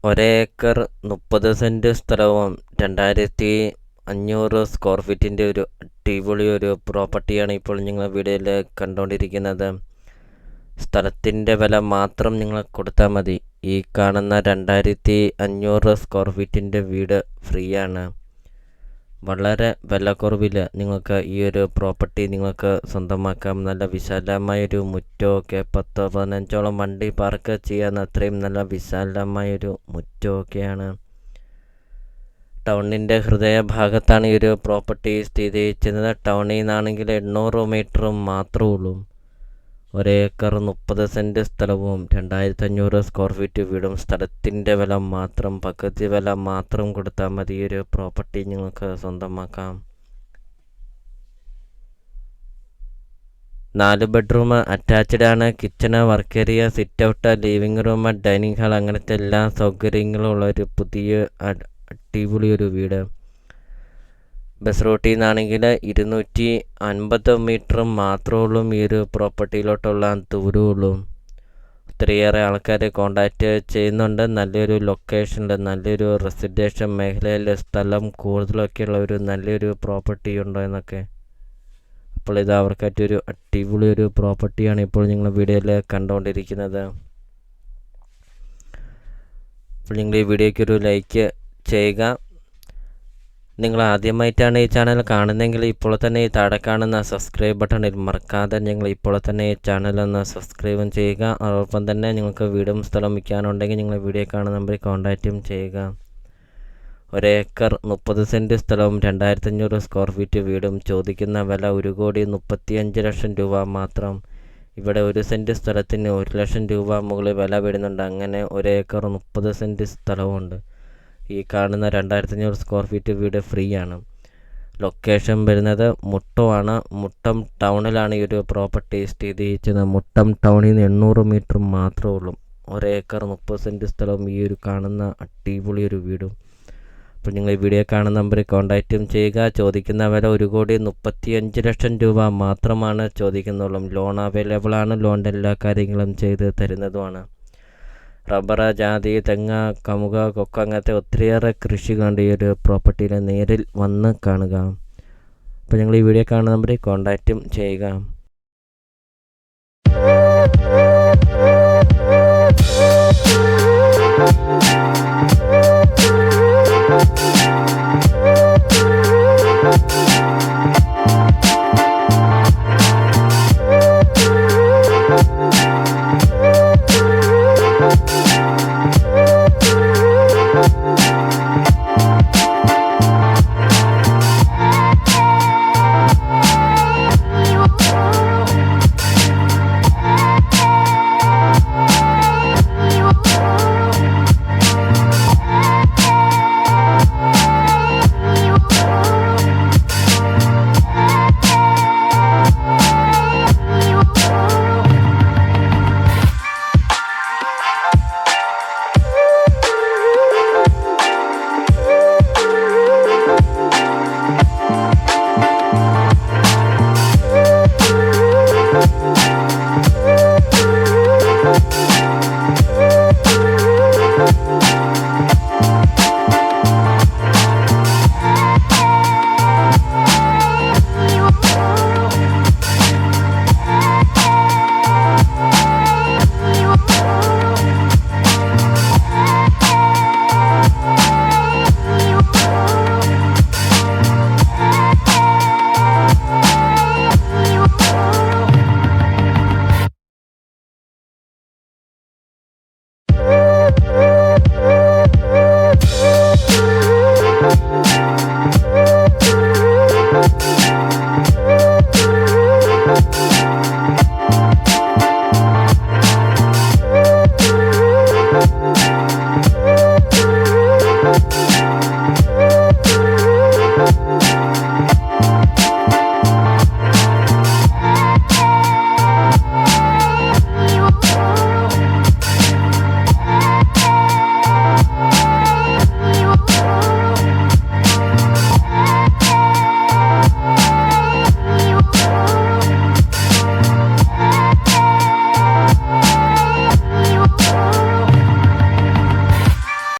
ഒരേക്കർ 30 സെൻറ്റ് സ്ഥലവും 2500 സ്ക്വയർ ഫീറ്റിൻ്റെ ഒരു അടിപൊളി ഒരു പ്രോപ്പർട്ടിയാണ് ഇപ്പോൾ നിങ്ങൾ വീഡിയോയിൽ കണ്ടുകൊണ്ടിരിക്കുന്നത്. സ്ഥലത്തിൻ്റെ വില മാത്രം നിങ്ങൾ കൊടുത്താൽ മതി. ഈ കാണുന്ന 2500 സ്ക്വയർ ഫീറ്റിൻ്റെ വീട് ഫ്രീ ആണ്. വളരെ വില കുറവിൽ നിങ്ങൾക്ക് ഈ ഒരു പ്രോപ്പർട്ടി നിങ്ങൾക്ക് സ്വന്തമാക്കാം. നല്ല വിശാലമായൊരു മുറ്റമൊക്കെ 10-15ഓളം വണ്ടി പാർക്ക് ചെയ്യാൻ അത്രയും നല്ല വിശാലമായൊരു മുറ്റമൊക്കെയാണ്. ടൗണിൻ്റെ ഹൃദയഭാഗത്താണ് ഈ ഒരു പ്രോപ്പർട്ടി സ്ഥിതി ചെയ്യുന്നത്. ടൗണിൽ നിന്നാണെങ്കിൽ 800 മീറ്റർ മാത്രമേ ഉള്ളൂ. ഒരേക്കർ 30 സെൻറ്റ് സ്ഥലവും 2500 സ്ക്വയർ ഫീറ്റ് വീടും. സ്ഥലത്തിൻ്റെ വില മാത്രം, പകുതി വില മാത്രം കൊടുത്താൽ മതി ഈ ഒരു പ്രോപ്പർട്ടി നിങ്ങൾക്ക് സ്വന്തമാക്കാം. 4 ബെഡ്റൂം അറ്റാച്ച്ഡ് ആണ്. Kitchen, work area, sit out, living room, dining hall, അങ്ങനത്തെ എല്ലാ സൗകര്യങ്ങളും ഉള്ള ഒരു പുതിയ അടിപൊളി ഒരു വീട്. ബസ് റൂട്ടിൽ നിന്നാണെങ്കിൽ 250 മീറ്റർ മാത്രമേ ഉള്ളൂ ഈ ഒരു പ്രോപ്പർട്ടിയിലോട്ടുള്ള ദൂരമുള്ളൂ. ഒത്തിരിയേറെ ആൾക്കാർ കോണ്ടാക്റ്റ് ചെയ്യുന്നുണ്ട്. നല്ലൊരു ലൊക്കേഷനിൽ, നല്ലൊരു റെസിഡൻഷ്യൽ മേഖലയിൽ സ്ഥലം കൂടുതലൊക്കെയുള്ള ഒരു നല്ലൊരു പ്രോപ്പർട്ടി ഉണ്ടോ എന്നൊക്കെ. അപ്പോൾ ഇത് അവർക്കായിട്ടൊരു അടിപൊളി ഒരു പ്രോപ്പർട്ടിയാണ് ഇപ്പോൾ നിങ്ങൾ വീഡിയോയിൽ കണ്ടുകൊണ്ടിരിക്കുന്നത്. അപ്പോൾ നിങ്ങൾ ഈ വീഡിയോയ്ക്കൊരു ലൈക്ക് ചെയ്യുക. നിങ്ങൾ ആദ്യമായിട്ടാണ് ഈ ചാനൽ കാണുന്നതെങ്കിൽ ഇപ്പോൾ തന്നെ ഈ താഴെ കാണുന്ന സബ്സ്ക്രൈബ് ബട്ടണിൽ മറക്കാതെ നിങ്ങൾ ഇപ്പോൾ തന്നെ ഈ ചാനലൊന്ന് സബ്സ്ക്രൈബും ചെയ്യുക. അതോടൊപ്പം തന്നെ നിങ്ങൾക്ക് വീടും സ്ഥലം വിൽക്കാനുണ്ടെങ്കിൽ നിങ്ങൾ വീഡിയോ കാണുന്ന നമ്പറിൽ കോൺടാക്റ്റും ചെയ്യുക. ഒരേക്കർ 30 സെൻറ്റ് സ്ഥലവും 2500 സ്ക്വയർ ഫീറ്റ് വീടും. ചോദിക്കുന്ന വില 1,35,00,000 രൂപ മാത്രം. ഇവിടെ 1 സെൻറ്റ് സ്ഥലത്തിന് 1 ലക്ഷം രൂപ മുകളിൽ വില വരുന്നുണ്ട്. അങ്ങനെ ഒരേക്കർ 30 സെൻറ്റ് സ്ഥലമുണ്ട്. ഈ കാണുന്ന 2500 സ്ക്വയർ ഫീറ്റ് വീട് ഫ്രീ ആണ്. ലൊക്കേഷൻ വരുന്നത് മുട്ടമാണ്. മുട്ടം ടൗണിലാണ് ഈ ഒരു പ്രോപ്പർട്ടി സ്ഥിതി ചെയ്യുന്നത്. മുട്ടം ടൗണിൽ നിന്ന് 800 മീറ്റർ മാത്രമേ ഉള്ളൂ. ഒരേക്കർ 30 സെൻറ്റ് സ്ഥലവും ഈ ഒരു കാണുന്ന അടിപൊളി ഒരു വീടും. അപ്പോൾ നിങ്ങൾ ഈ വീഡിയോ കാണുന്ന നമ്പറിൽ കോൺടാക്റ്റും ചെയ്യുക. ചോദിക്കുന്ന വില 1,35,00,000 രൂപ മാത്രമാണ് ചോദിക്കുന്നുള്ളൂ. ലോൺ അവൈലബിൾ ആണ്. ലോണിൻ്റെ എല്ലാ കാര്യങ്ങളും ചെയ്ത് തരുന്നതുമാണ്. റബ്ബർ, ജാതി, തെങ്ങ്, കമുക, കൊക്ക അങ്ങനത്തെ ഒത്തിരിയേറെ കൃഷികളുണ്ട് ഈ ഒരു പ്രോപ്പർട്ടിയിൽ. നേരിൽ വന്ന് കാണുക. അപ്പോൾ നിങ്ങൾ ഈ വീഡിയോ കാണുന്ന നമ്പറിൽ കോൺടാക്റ്റും ചെയ്യുക.